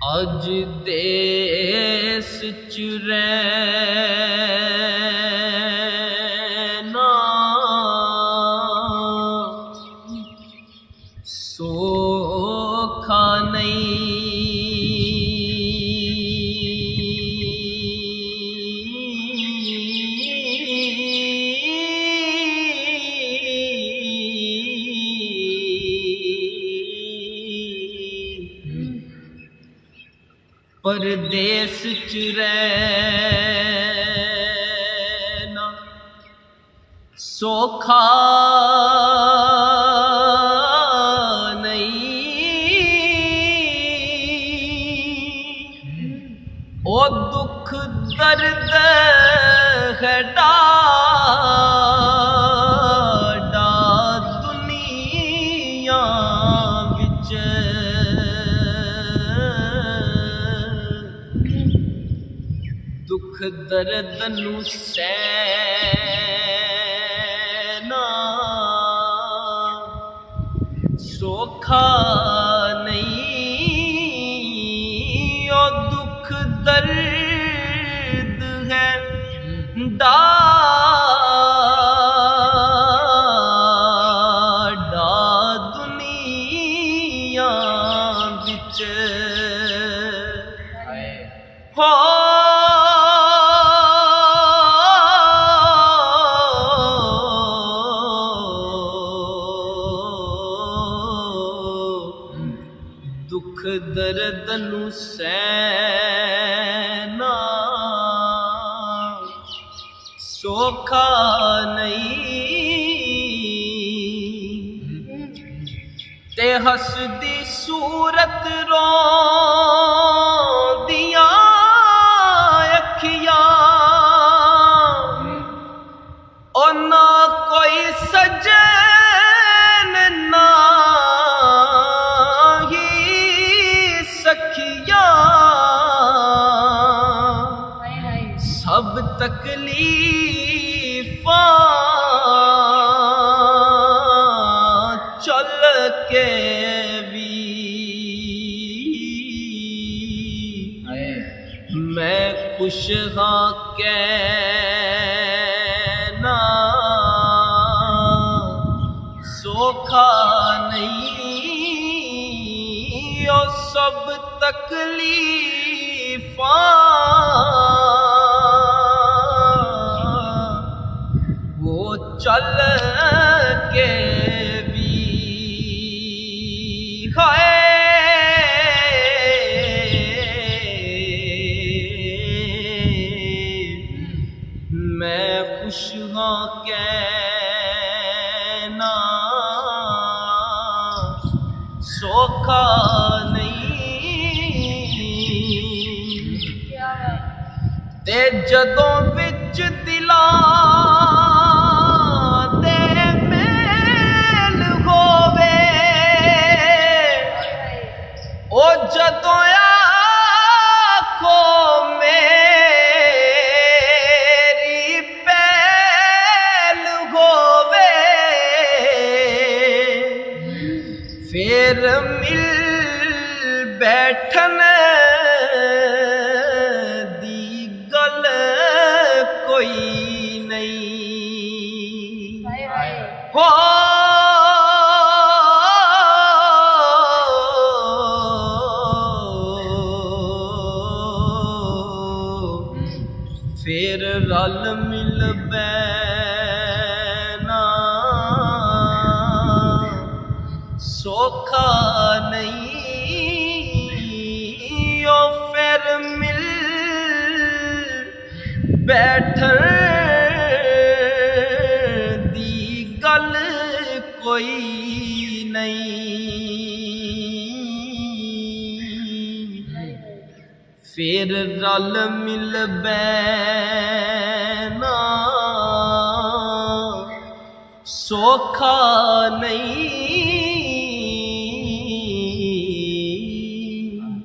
अज देस च रैना सौखा परदेस च रैना सौखा नहीं, ओ दुख दर्द है डाढ़ा दुनिया विच। दुख दर्द नू सहना सौखा नहीं, ओ दुख दर्द है डाढ़ा दुनिया विच। हो दुख दर्द नू सहना सौखा नहीं, ते हसदी सूरत रोंदियां अखियां, ओ ना कोई सजन ना सब तकलीफां चल के भी मैं खुश हाँ कहना सौखा नहीं, ओ सब तकलीफां वो चल के भी है मैं खुश हाँ कहना सौखा नहीं। ते जदों विच दिलां दे मेल होवे, ओ जदों आखो मेरी पहल होवे, फिर मिल बैठन दी गल कोई नहीं। हो फिर रल मिल बैना सौखा नहीं, ओ फिर मिल बैठन दी गल कोई नहीं। फिर रल मिल बैना सौखा नहीं,